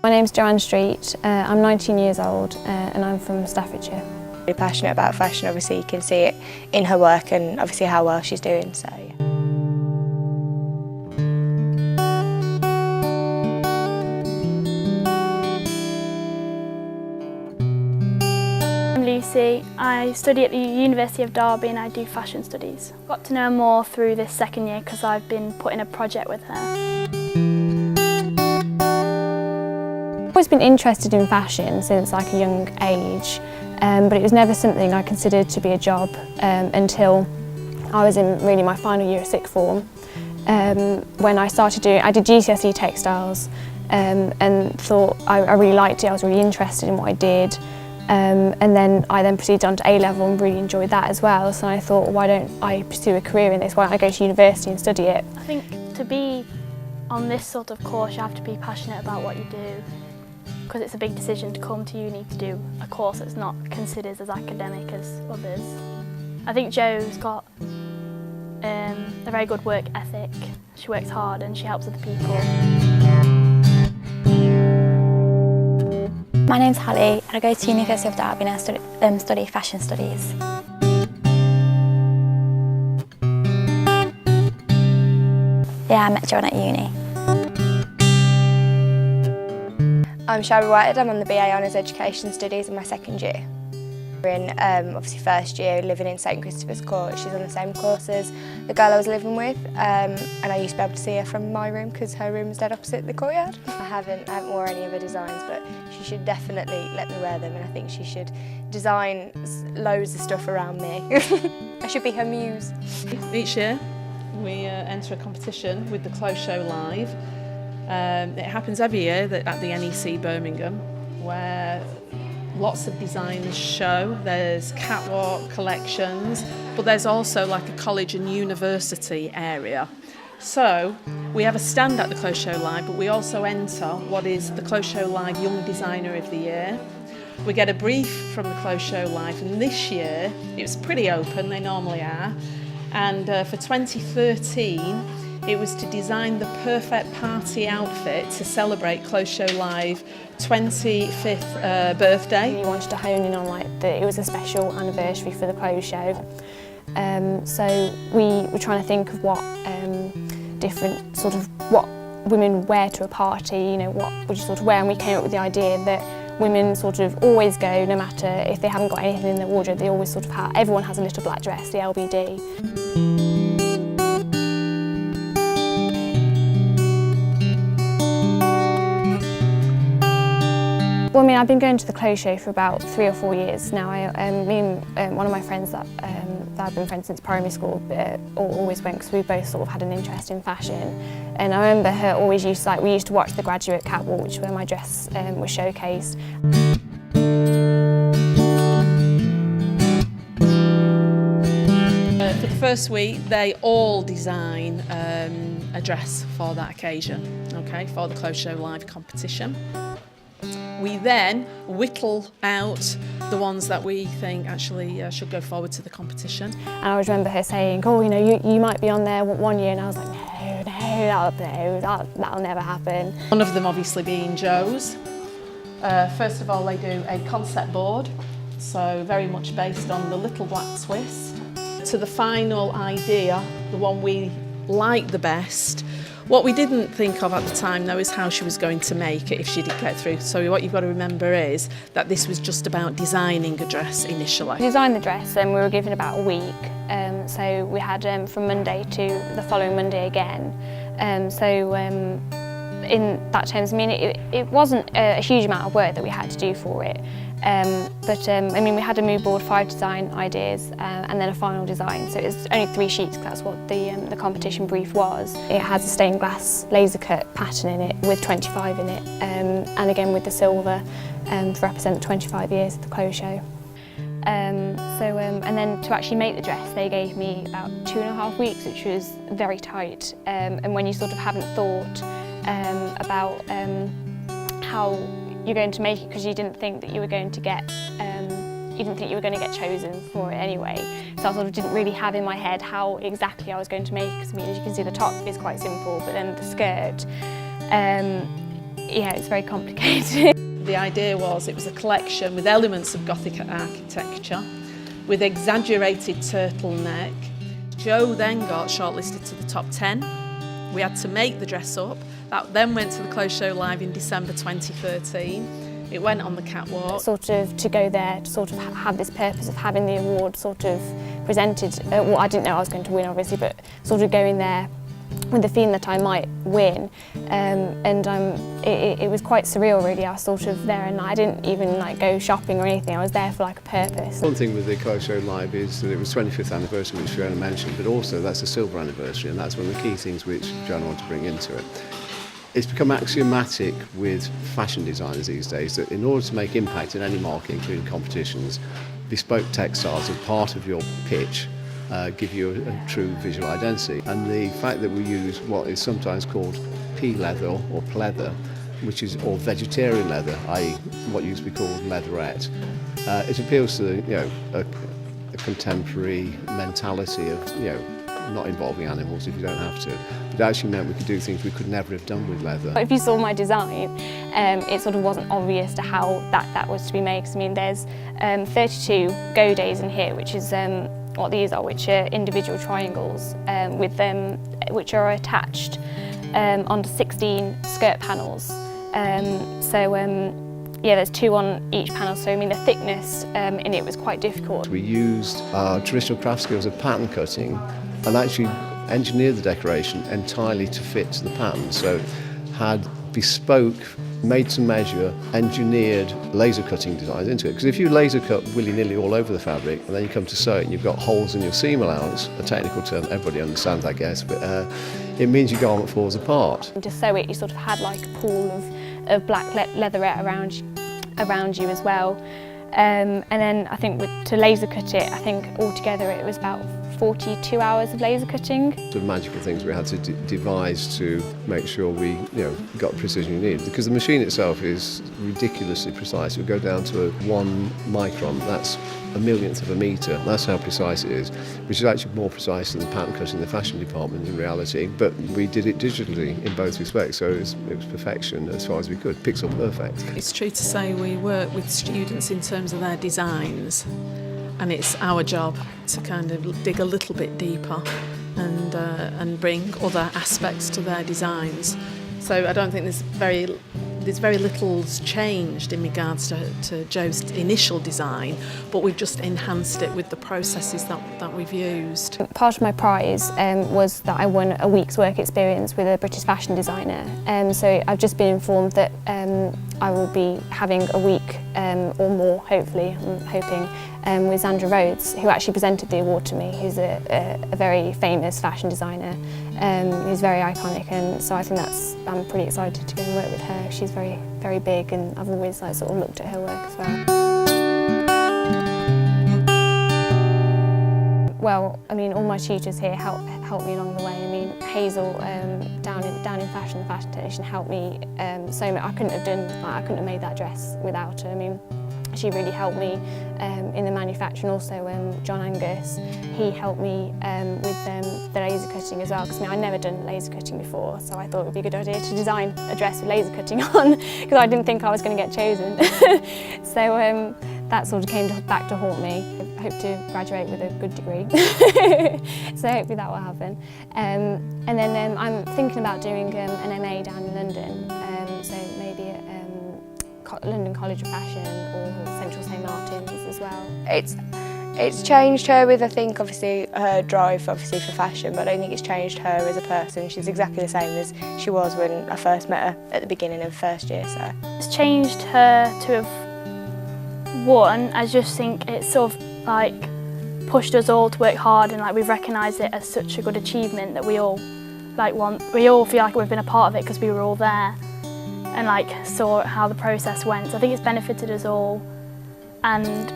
My name's Joanne Street, I'm 19 years old and I'm from Staffordshire. Really passionate about fashion, obviously you can see it in her work and obviously how well she's doing, so yeah. I'm Lucy. I study at the University of Derby and I do fashion studies. Got to know more through this second year because I've been put in a project with her. I've always been interested in fashion since like a young age, but it was never something I considered to be a job until I was in really my final year of sixth form. When I did GCSE textiles and thought I really liked it, I was really interested in what I did. And then I proceeded on to A-level and really enjoyed that as well. So I thought, why don't I pursue a career in this? Why don't I go to university and study it? I think to be on this sort of course you have to be passionate about what you do, because it's a big decision to come to uni to do a course that's not considered as academic as others. I think Jo's got a very good work ethic. She works hard and she helps other people. My name's Hallie and I go to University of Derby and I study fashion studies. Yeah, I met John at uni. I'm Shelby Whitehead, I'm on the BA Honours Education Studies in my second year. We're in obviously first year living in St Christopher's Court. She's on the same course as the girl I was living with, and I used to be able to see her from my room because her room was dead opposite the courtyard. I haven't worn any of her designs, but she should definitely let me wear them, and I think she should design loads of stuff around me. I should be her muse. Each year we enter a competition with the Clothes Show Live. It happens every year at the NEC Birmingham, where lots of designers show. There's catwalk collections, but there's also like a college and university area. So we have a stand at the Clothes Show Live, but we also enter what is the Clothes Show Live Young Designer of the Year. We get a brief from the Clothes Show Live, and this year it was pretty open, they normally are, and for 2013 it was to design the perfect party outfit to celebrate Clothes Show Live 25th birthday. We wanted to hone in on it was a special anniversary for the clothes show. So we were trying to think of what different what women wear to a party, you know, what would you sort of wear, and we came up with the idea that women sort of always go, no matter if they haven't got anything in their wardrobe, they always sort of have, everyone has a little black dress, the LBD. Well, I mean, I've been going to the clothes show for about 3 or 4 years now. Me and one of my friends that I've been friends since primary school always went because we both sort of had an interest in fashion. And I remember her always used to, we used to watch the graduate catwalk, which is where my dress was showcased. For the first week, they all design a dress for that occasion, okay, for the Clothes Show Live competition. We then whittle out the ones that we think actually should go forward to the competition. And I always remember her saying, oh, you know, you might be on there one year, and I was like, that'll never happen. One of them obviously being Jo's. First of all, they do a concept board, so very much based on the little black twist. To the final idea, the one we like the best. What we didn't think of at the time, though, is how she was going to make it if she did get through. So what you've got to remember is that this was just about designing a dress initially. We designed the dress and we were given about a week. So we had from Monday to the following Monday again. In that terms, I mean, it wasn't a huge amount of work that we had to do for it. I mean, we had a mood board, 5 design ideas, and then a final design. So it was only 3 sheets, because that's what the competition brief was. It has a stained glass laser cut pattern in it with 25 in it, and again with the silver to represent 25 years of the clothes show. And then to actually make the dress, they gave me about 2.5 weeks, which was very tight. And when you sort of haven't thought about how you're going to make it, because you didn't think that you were going to get chosen for it anyway. So I sort of didn't really have in my head how exactly I was going to make it, because I mean, as you can see, the top is quite simple, but then the skirt, yeah, it's very complicated. The idea was it was a collection with elements of Gothic architecture, with exaggerated turtleneck. Jo then got shortlisted to the top 10. We had to make the dress up. That then went to the Clothes Show Live in December 2013. It went on the catwalk. Sort of to go there to sort of have this purpose of having the award sort of presented. Well, I didn't know I was going to win, obviously, but sort of going there with the feeling that I might win, it was quite surreal really. I was sort of there and I didn't even like go shopping or anything. I was there for like a purpose. One thing with the Clothes Show Live is that it was 25th anniversary, which Fiona mentioned, but also that's a silver anniversary, and that's one of the key things which Joanna wanted to bring into it. It's become axiomatic with fashion designers these days that in order to make impact in any market, including competitions, bespoke textiles as part of your pitch give you a true visual identity. And the fact that we use what is sometimes called pea leather or pleather, which is or vegetarian leather, i.e. what used to be called leatherette, it appeals to a contemporary mentality of not involving animals if you don't have to. But it actually meant we could do things we could never have done with leather. If you saw my design, it sort of wasn't obvious to how that was to be made. 'Cause, I mean, there's 32 go days in here, which is what these are, which are individual triangles with which are attached onto 16 skirt panels. Yeah, there's 2 on each panel, so I mean the thickness in it was quite difficult. We used our traditional craft skills of pattern cutting and actually engineered the decoration entirely to fit to the pattern. So had bespoke, made to measure, engineered laser cutting designs into it. Because if you laser cut willy-nilly all over the fabric and then you come to sew it and you've got holes in your seam allowance, a technical term everybody understands I guess, but it means your garment falls apart. And to sew it, you sort of had like a pool of black leatherette around you as well. And then I think to laser cut it, I think altogether it was about 42 hours of laser cutting. The magical things we had to devise to make sure we got the precision you need, because the machine itself is ridiculously precise. It would go down to 1 micron, that's a millionth of a metre, that's how precise it is, which is actually more precise than the pattern cutting in the fashion department in reality, but we did it digitally in both respects, so it was perfection as far as we could, pixel perfect. It's true to say we work with students in terms of their designs, and it's our job to kind of dig a little bit deeper and bring other aspects to their designs. So I don't think there's very little's changed in regards to Jo's initial design, but we've just enhanced it with the processes that we've used. Part of my prize was that I won a week's work experience with a British fashion designer. So I've just been informed that I will be having a week or more, hopefully, I'm hoping, with Sandra Rhodes, who actually presented the award to me, who's a very famous fashion designer. Who's very iconic, and so I think I'm pretty excited to go and work with her. She's very, very big, and I've always sort of looked at her work as well. Well, I mean, all my tutors here helped me along the way. I mean, Hazel down in fashion, the fashion technician, helped me so much. I couldn't have made that dress without her. I mean, she really helped me in the manufacture, and also John Angus, he helped me with the laser cutting as well, because I never done laser cutting before, so I thought it would be a good idea to design a dress with laser cutting on, because I didn't think I was going to get chosen. So that sort of came back to haunt me. I hope to graduate with a good degree, so hopefully that will happen. And then I'm thinking about doing an MA down in London, so maybe at London College of Fashion or Central St Martin's as well. It's changed her with, I think, obviously her drive obviously for fashion, but I don't think it's changed her as a person. She's exactly the same as she was when I first met her at the beginning of first year. So it's changed her to have won. I just think it's sort of like pushed us all to work hard, and like we've recognised it as such a good achievement that we all we all feel like we've been a part of it because we were all there and like saw how the process went. So I think it's benefited us all, and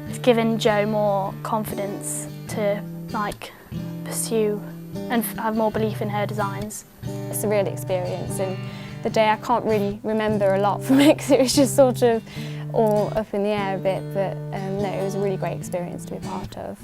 it's given Jo more confidence to like pursue and have more belief in her designs. It's a real experience, and the day I can't really remember a lot from it because it was just sort of all up in the air a bit, but no, it was a really great experience to be part of.